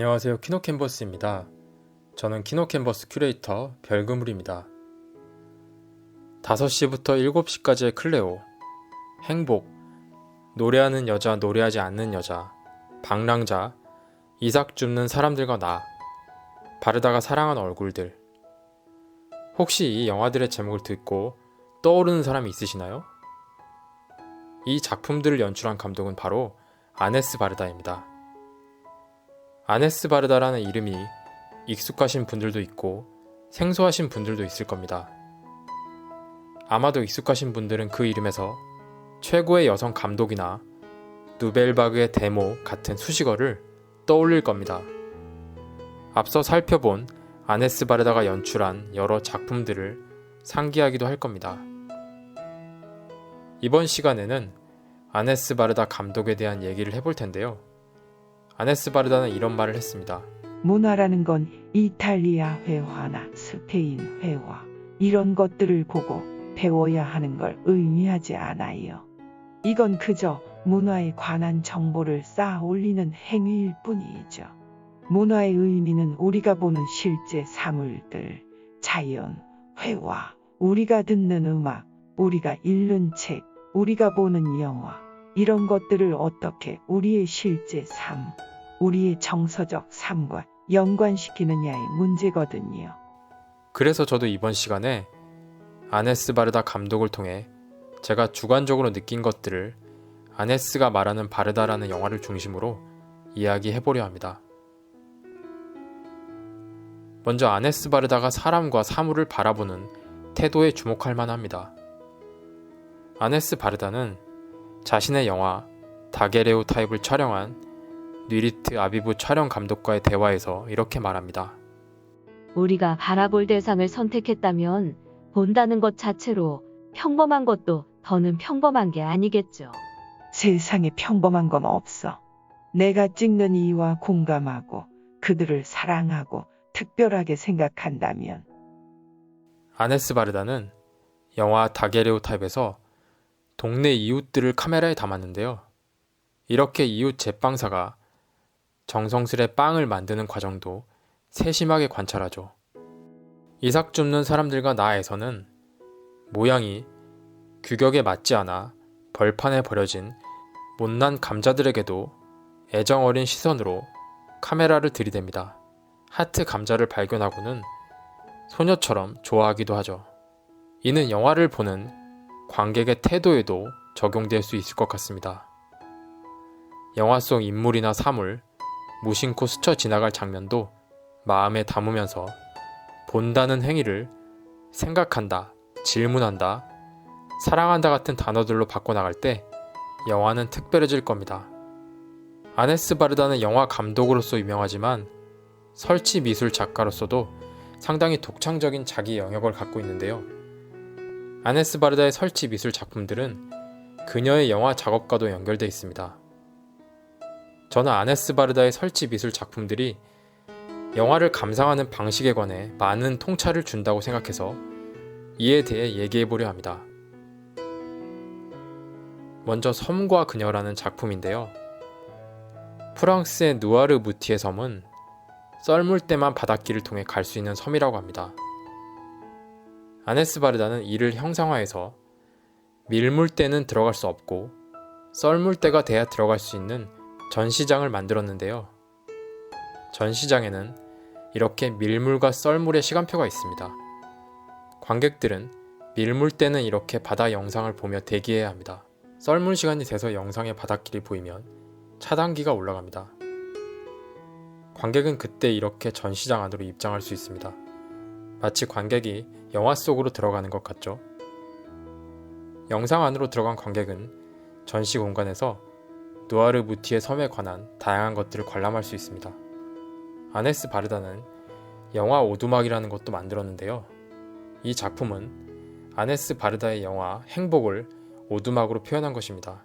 안녕하세요. 키노캔버스입니다. 저는 키노캔버스 큐레이터 별그물입니다. 5시부터 7시까지의 클레오, 행복, 노래하는 여자, 노래하지 않는 여자, 방랑자, 이삭 줍는 사람들과 나, 바르다가 사랑한 얼굴들. 혹시 이 영화들의 제목을 듣고 떠오르는 사람이 있으시나요? 이 작품들을 연출한 감독은 바로 아네스 바르다입니다. 아네스 바르다라는 이름이 익숙하신 분들도 있고 생소하신 분들도 있을 겁니다. 아마도 익숙하신 분들은 그 이름에서 최고의 여성 감독이나 누벨바그의 데모 같은 수식어를 떠올릴 겁니다. 앞서 살펴본 아네스 바르다가 연출한 여러 작품들을 상기하기도 할 겁니다. 이번 시간에는 아네스 바르다 감독에 대한 얘기를 해볼 텐데요. 아네스 바르다는 이런 말을 했습니다. 문화라는 건 이탈리아 회화나 스페인 회화 이런 것들을 보고 배워야 하는 걸 의미하지 않아요. 이건 그저 문화에 관한 정보를 쌓아 올리는 행위일 뿐이죠. 문화의 의미는 우리가 보는 실제 사물들, 자연, 회화, 우리가 듣는 음악, 우리가 읽는 책, 우리가 보는 영화 이런 것들을 어떻게 우리의 실제 삶, 우리의 정서적 삶과 연관시키느냐의 문제거든요. 그래서 저도 이번 시간에 아네스 바르다 감독을 통해 제가 주관적으로 느낀 것들을 아네스가 말하는 바르다라는 영화를 중심으로 이야기해보려 합니다. 먼저 아네스 바르다가 사람과 사물을 바라보는 태도에 주목할 만합니다. 아네스 바르다는 자신의 영화 다게레오타입을 촬영한 뉘리트 아비브 촬영 감독과의 대화에서 이렇게 말합니다. 우리가 바라볼 대상을 선택했다면 본다는 것 자체로 평범한 것도 더는 평범한 게 아니겠죠. 세상에 평범한 건 없어. 내가 찍는 이와 공감하고 그들을 사랑하고 특별하게 생각한다면. 아네스 바르다는 영화 다게레오타입에서 동네 이웃들을 카메라에 담았는데요. 이렇게 이웃 제빵사가 정성스레 빵을 만드는 과정도 세심하게 관찰하죠. 이삭 줍는 사람들과 나에서는 모양이 규격에 맞지 않아 벌판에 버려진 못난 감자들에게도 애정 어린 시선으로 카메라를 들이댑니다. 하트 감자를 발견하고는 소녀처럼 좋아하기도 하죠. 이는 영화를 보는 관객의 태도에도 적용될 수 있을 것 같습니다. 영화 속 인물이나 사물, 무심코 스쳐 지나갈 장면도 마음에 담으면서 본다는 행위를 생각한다, 질문한다, 사랑한다 같은 단어들로 바꿔나갈 때 영화는 특별해질 겁니다. 아네스 바르다는 영화 감독으로서 유명하지만 설치 미술 작가로서도 상당히 독창적인 자기 영역을 갖고 있는데요. 아네스 바르다의 설치 미술 작품들은 그녀의 영화 작업과도 연결되어 있습니다. 저는 아네스 바르다의 설치 미술 작품들이 영화를 감상하는 방식에 관해 많은 통찰을 준다고 생각해서 이에 대해 얘기해보려 합니다. 먼저 섬과 그녀라는 작품인데요. 프랑스의 누아르 무티의 섬은 썰물 때만 바닷길을 통해 갈 수 있는 섬이라고 합니다. 아네스 바르다는 이를 형상화해서 밀물 때는 들어갈 수 없고 썰물 때가 돼야 들어갈 수 있는 전시장을 만들었는데요. 전시장에는 이렇게 밀물과 썰물의 시간표가 있습니다. 관객들은 밀물 때는 이렇게 바다 영상을 보며 대기해야 합니다. 썰물 시간이 돼서 영상의 바닷길이 보이면 차단기가 올라갑니다. 관객은 그때 이렇게 전시장 안으로 입장할 수 있습니다. 마치 관객이 영화 속으로 들어가는 것 같죠? 영상 안으로 들어간 관객은 전시 공간에서 누아르 무티의 섬에 관한 다양한 것들을 관람할 수 있습니다. 아네스 바르다는 영화 오두막이라는 것도 만들었는데요. 이 작품은 아네스 바르다의 영화 행복을 오두막으로 표현한 것입니다.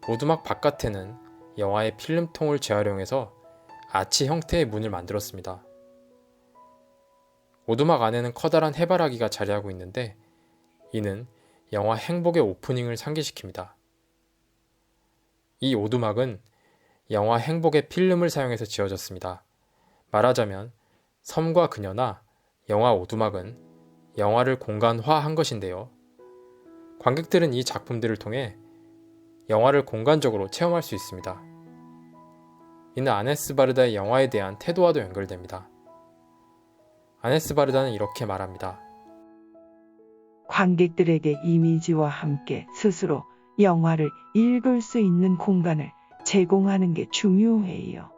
오두막 바깥에는 영화의 필름통을 재활용해서 아치 형태의 문을 만들었습니다. 오두막 안에는 커다란 해바라기가 자리하고 있는데 이는 영화 행복의 오프닝을 상기시킵니다. 이 오두막은 영화 행복의 필름을 사용해서 지어졌습니다. 말하자면 섬과 그녀나 영화 오두막은 영화를 공간화한 것인데요. 관객들은 이 작품들을 통해 영화를 공간적으로 체험할 수 있습니다. 이는 아네스 바르다의 영화에 대한 태도와도 연결됩니다. 아네스 바르다는 이렇게 말합니다. 관객들에게 이미지와 함께 스스로 영화를 읽을 수 있는 공간을 제공하는 게 중요해요.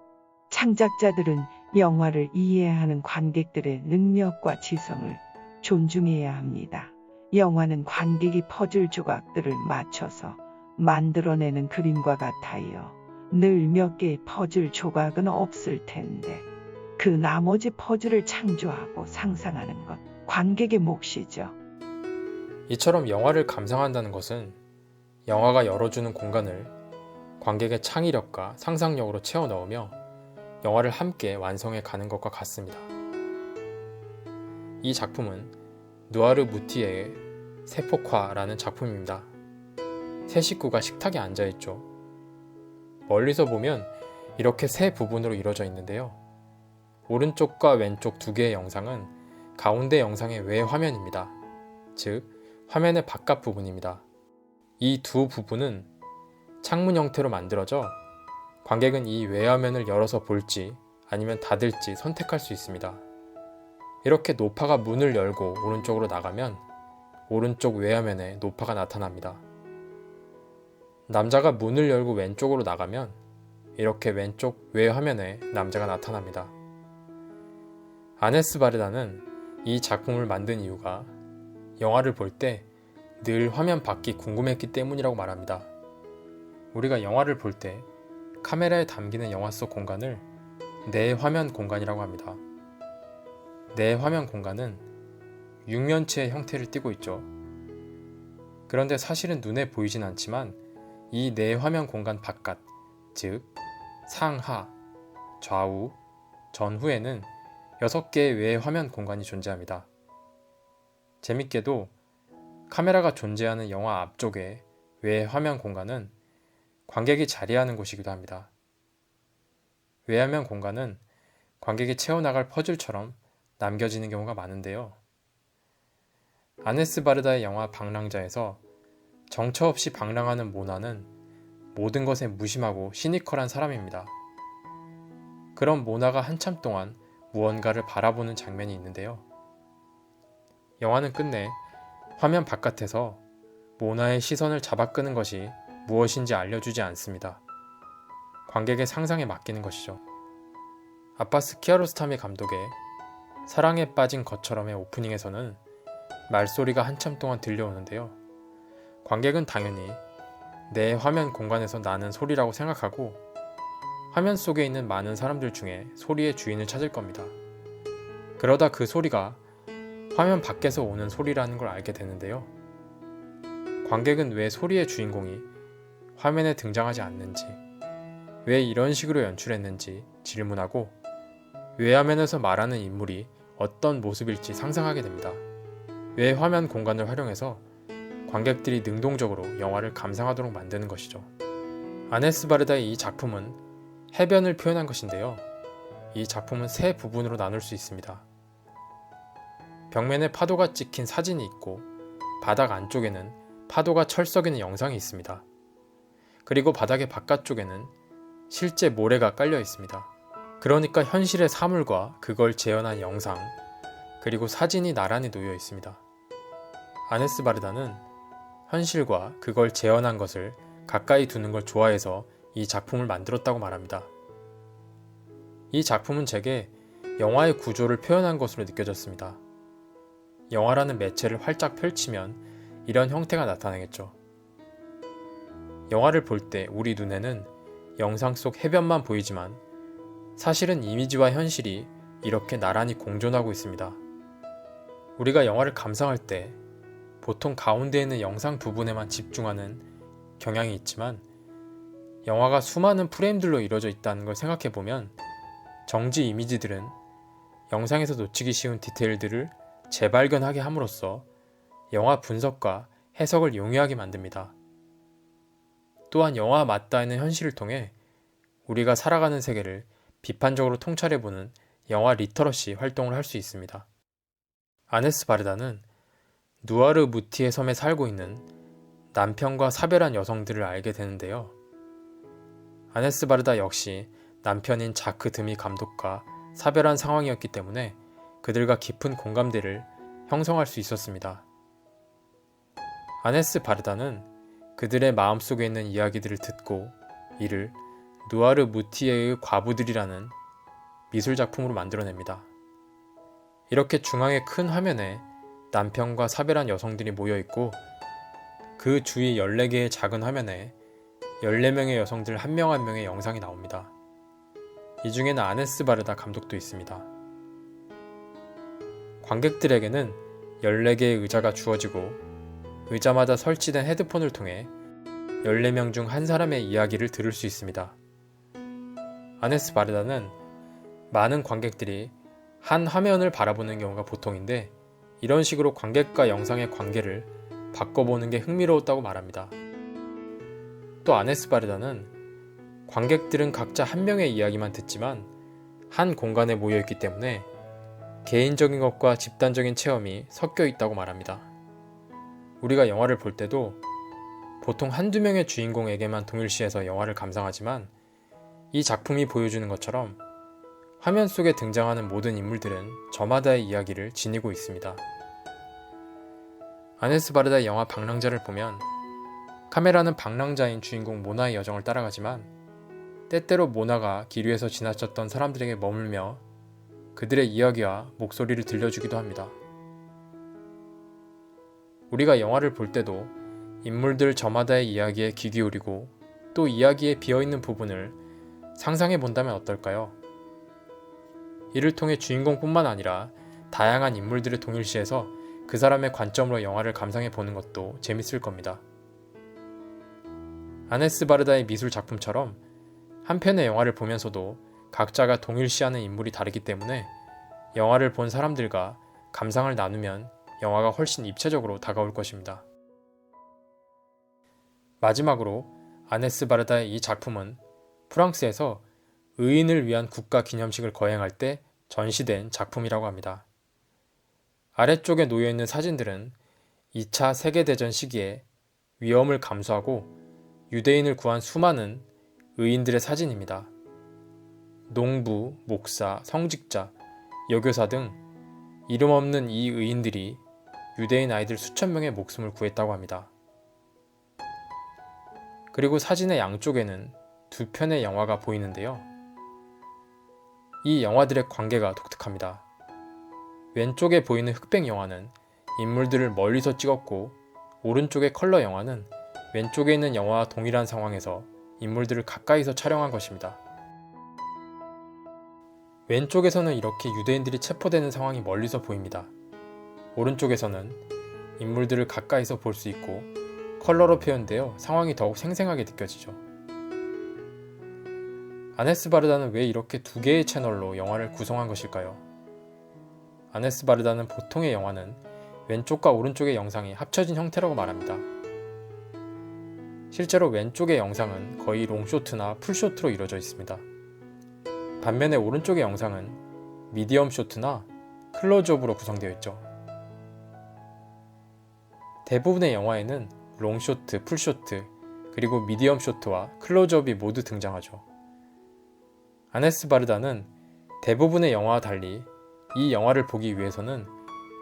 창작자들은 영화를 이해하는 관객들의 능력과 지성을 존중해야 합니다. 영화는 관객이 퍼즐 조각들을 맞춰서 만들어내는 그림과 같아요. 늘 몇 개의 퍼즐 조각은 없을 텐데 그 나머지 퍼즐을 창조하고 상상하는 것 관객의 몫이죠. 이처럼 영화를 감상한다는 것은 영화가 열어주는 공간을 관객의 창의력과 상상력으로 채워 넣으며 영화를 함께 완성해 가는 것과 같습니다. 이 작품은 누아르 무티에의 세폭화라는 작품입니다. 세 식구가 식탁에 앉아있죠. 멀리서 보면 이렇게 세 부분으로 이루어져 있는데요. 오른쪽과 왼쪽 두 개의 영상은 가운데 영상의 외 화면입니다. 즉, 화면의 바깥 부분입니다. 이 두 부분은 창문 형태로 만들어져 관객은 이 외화면을 열어서 볼지 아니면 닫을지 선택할 수 있습니다. 이렇게 노파가 문을 열고 오른쪽으로 나가면 오른쪽 외화면에 노파가 나타납니다. 남자가 문을 열고 왼쪽으로 나가면 이렇게 왼쪽 외화면에 남자가 나타납니다. 아네스 바르다는 이 작품을 만든 이유가 영화를 볼 때 늘 화면 밖이 궁금했기 때문이라고 말합니다. 우리가 영화를 볼 때 카메라에 담기는 영화 속 공간을 내 화면 공간이라고 합니다. 내 화면 공간은 육면체의 형태를 띠고 있죠. 그런데 사실은 눈에 보이진 않지만 이 내 화면 공간 바깥, 즉 상하, 좌우, 전후에는 6개의 외 화면 공간이 존재합니다. 재밌게도 카메라가 존재하는 영화 앞쪽의 외 화면 공간은 관객이 자리하는 곳이기도 합니다. 외화면 공간은 관객이 채워나갈 퍼즐처럼 남겨지는 경우가 많은데요. 아네스 바르다의 영화 방랑자에서 정처 없이 방랑하는 모나는 모든 것에 무심하고 시니컬한 사람입니다. 그런 모나가 한참 동안 무언가를 바라보는 장면이 있는데요. 영화는 끝내 화면 바깥에서 모나의 시선을 잡아끄는 것이 무엇인지 알려주지 않습니다. 관객의 상상에 맡기는 것이죠. 아바스 키아로스타미 감독의 사랑에 빠진 것처럼의 오프닝에서는 말소리가 한참 동안 들려오는데요. 관객은 당연히 내 화면 공간에서 나는 소리라고 생각하고 화면 속에 있는 많은 사람들 중에 소리의 주인을 찾을 겁니다. 그러다 그 소리가 화면 밖에서 오는 소리라는 걸 알게 되는데요. 관객은 왜 소리의 주인공이 화면에 등장하지 않는지, 왜 이런 식으로 연출했는지 질문하고 외화면에서 말하는 인물이 어떤 모습일지 상상하게 됩니다. 외화면 공간을 활용해서 관객들이 능동적으로 영화를 감상하도록 만드는 것이죠. 아네스 바르다의 이 작품은 해변을 표현한 것인데요. 이 작품은 세 부분으로 나눌 수 있습니다. 벽면에 파도가 찍힌 사진이 있고 바닥 안쪽에는 파도가 철썩이는 영상이 있습니다. 그리고 바닥의 바깥쪽에는 실제 모래가 깔려 있습니다. 그러니까 현실의 사물과 그걸 재현한 영상, 그리고 사진이 나란히 놓여 있습니다. 아네스 바르다는 현실과 그걸 재현한 것을 가까이 두는 걸 좋아해서 이 작품을 만들었다고 말합니다. 이 작품은 제게 영화의 구조를 표현한 것으로 느껴졌습니다. 영화라는 매체를 활짝 펼치면 이런 형태가 나타나겠죠. 영화를 볼 때 우리 눈에는 영상 속 해변만 보이지만 사실은 이미지와 현실이 이렇게 나란히 공존하고 있습니다. 우리가 영화를 감상할 때 보통 가운데 있는 영상 부분에만 집중하는 경향이 있지만 영화가 수많은 프레임들로 이루어져 있다는 걸 생각해보면 정지 이미지들은 영상에서 놓치기 쉬운 디테일들을 재발견하게 함으로써 영화 분석과 해석을 용이하게 만듭니다. 또한 영화와 맞닿아 있는 현실을 통해 우리가 살아가는 세계를 비판적으로 통찰해보는 영화 리터러시 활동을 할 수 있습니다. 아네스 바르다는 누아르 무티의 섬에 살고 있는 남편과 사별한 여성들을 알게 되는데요. 아네스 바르다 역시 남편인 자크 드미 감독과 사별한 상황이었기 때문에 그들과 깊은 공감대를 형성할 수 있었습니다. 아네스 바르다는 그들의 마음속에 있는 이야기들을 듣고 이를 누아르 무티에의 과부들이라는 미술작품으로 만들어냅니다. 이렇게 중앙의 큰 화면에 남편과 사별한 여성들이 모여있고 그 주위 14개의 작은 화면에 14명의 여성들 한 명 한 명의 영상이 나옵니다. 이 중에는 아네스 바르다 감독도 있습니다. 관객들에게는 14개의 의자가 주어지고 의자마다 설치된 헤드폰을 통해 14명 중 한 사람의 이야기를 들을 수 있습니다. 아네스 바르다는 많은 관객들이 한 화면을 바라보는 경우가 보통인데 이런 식으로 관객과 영상의 관계를 바꿔보는 게 흥미로웠다고 말합니다. 또 아네스 바르다는 관객들은 각자 한 명의 이야기만 듣지만 한 공간에 모여있기 때문에 개인적인 것과 집단적인 체험이 섞여 있다고 말합니다. 우리가 영화를 볼 때도 보통 한두 명의 주인공에게만 동일시해서 영화를 감상하지만 이 작품이 보여주는 것처럼 화면 속에 등장하는 모든 인물들은 저마다의 이야기를 지니고 있습니다. 아네스 바르다의 영화 방랑자를 보면 카메라는 방랑자인 주인공 모나의 여정을 따라가지만 때때로 모나가 길 위에서 지나쳤던 사람들에게 머물며 그들의 이야기와 목소리를 들려주기도 합니다. 우리가 영화를 볼 때도 인물들 저마다의 이야기에 귀 기울이고 또 이야기에 비어있는 부분을 상상해 본다면 어떨까요? 이를 통해 주인공뿐만 아니라 다양한 인물들을 동일시해서 그 사람의 관점으로 영화를 감상해 보는 것도 재밌을 겁니다. 아네스 바르다의 미술 작품처럼 한 편의 영화를 보면서도 각자가 동일시하는 인물이 다르기 때문에 영화를 본 사람들과 감상을 나누면 영화가 훨씬 입체적으로 다가올 것입니다. 마지막으로 아네스 바르다의 이 작품은 프랑스에서 의인을 위한 국가 기념식을 거행할 때 전시된 작품이라고 합니다. 아래쪽에 놓여있는 사진들은 2차 세계대전 시기에 위험을 감수하고 유대인을 구한 수많은 의인들의 사진입니다. 농부, 목사, 성직자, 여교사 등 이름 없는 이 의인들이 유대인 아이들 수천 명의 목숨을 구했다고 합니다. 그리고 사진의 양쪽에는 두 편의 영화가 보이는데요. 이 영화들의 관계가 독특합니다. 왼쪽에 보이는 흑백 영화는 인물들을 멀리서 찍었고 오른쪽의 컬러 영화는 왼쪽에 있는 영화와 동일한 상황에서 인물들을 가까이서 촬영한 것입니다. 왼쪽에서는 이렇게 유대인들이 체포되는 상황이 멀리서 보입니다. 오른쪽에서는 인물들을 가까이서 볼 수 있고 컬러로 표현되어 상황이 더욱 생생하게 느껴지죠. 아네스 바르다는 왜 이렇게 두 개의 채널로 영화를 구성한 것일까요? 아네스 바르다는 보통의 영화는 왼쪽과 오른쪽의 영상이 합쳐진 형태라고 말합니다. 실제로 왼쪽의 영상은 거의 롱쇼트나 풀쇼트로 이루어져 있습니다. 반면에 오른쪽의 영상은 미디엄 쇼트나 클로즈업으로 구성되어 있죠. 대부분의 영화에는 롱쇼트, 풀쇼트, 그리고 미디엄 쇼트와 클로즈업이 모두 등장하죠. 아네스 바르다는 대부분의 영화와 달리 이 영화를 보기 위해서는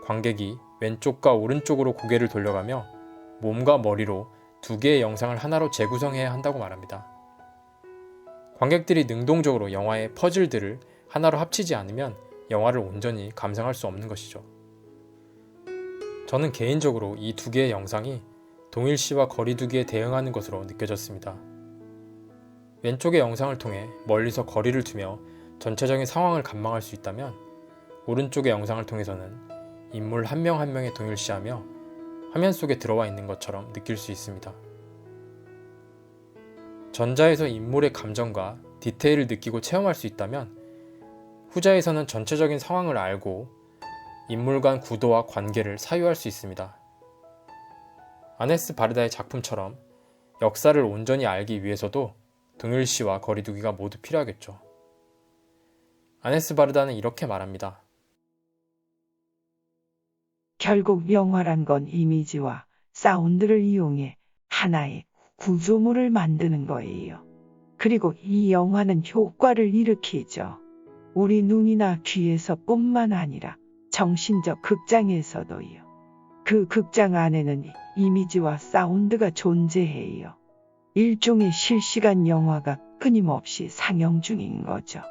관객이 왼쪽과 오른쪽으로 고개를 돌려가며 몸과 머리로 두 개의 영상을 하나로 재구성해야 한다고 말합니다. 관객들이 능동적으로 영화의 퍼즐들을 하나로 합치지 않으면 영화를 온전히 감상할 수 없는 것이죠. 저는 개인적으로 이 두 개의 영상이 동일시와 거리두기에 대응하는 것으로 느껴졌습니다. 왼쪽의 영상을 통해 멀리서 거리를 두며 전체적인 상황을 감망할 수 있다면 오른쪽의 영상을 통해서는 인물 한 명 한 명에 동일시하며 화면 속에 들어와 있는 것처럼 느낄 수 있습니다. 전자에서 인물의 감정과 디테일을 느끼고 체험할 수 있다면 후자에서는 전체적인 상황을 알고 인물 간 구도와 관계를 사유할 수 있습니다. 아네스 바르다의 작품처럼 역사를 온전히 알기 위해서도 동일시와 거리두기가 모두 필요하겠죠. 아네스 바르다는 이렇게 말합니다. 결국 영화란 건 이미지와 사운드를 이용해 하나의 구조물을 만드는 거예요. 그리고 이 영화는 효과를 일으키죠. 우리 눈이나 귀에서 뿐만 아니라 정신적 극장에서도요. 그 극장 안에는 이미지와 사운드가 존재해요. 일종의 실시간 영화가 끊임없이 상영 중인 거죠.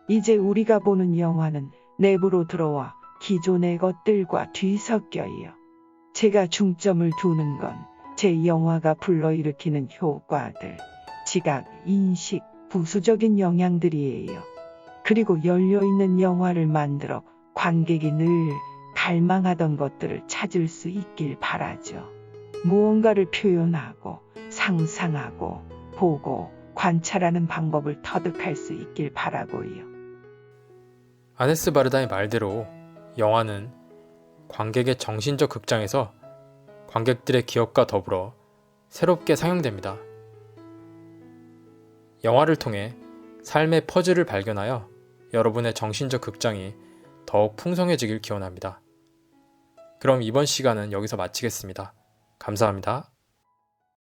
이제 우리가 보는 영화는 내부로 들어와 기존의 것들과 뒤섞여요. 제가 중점을 두는 건 제 영화가 불러일으키는 효과들, 지각, 인식, 부수적인 영향들이에요. 그리고 열려있는 영화를 만들어 관객이 늘 갈망하던 것들을 찾을 수 있길 바라죠. 무언가를 표현하고 상상하고 보고 관찰하는 방법을 터득할 수 있길 바라고요. 아네스 바르다의 말대로 영화는 관객의 정신적 극장에서 관객들의 기억과 더불어 새롭게 상영됩니다. 영화를 통해 삶의 퍼즐을 발견하여 여러분의 정신적 극장이 더욱 풍성해지길 기원합니다. 그럼 이번 시간은 여기서 마치겠습니다. 감사합니다.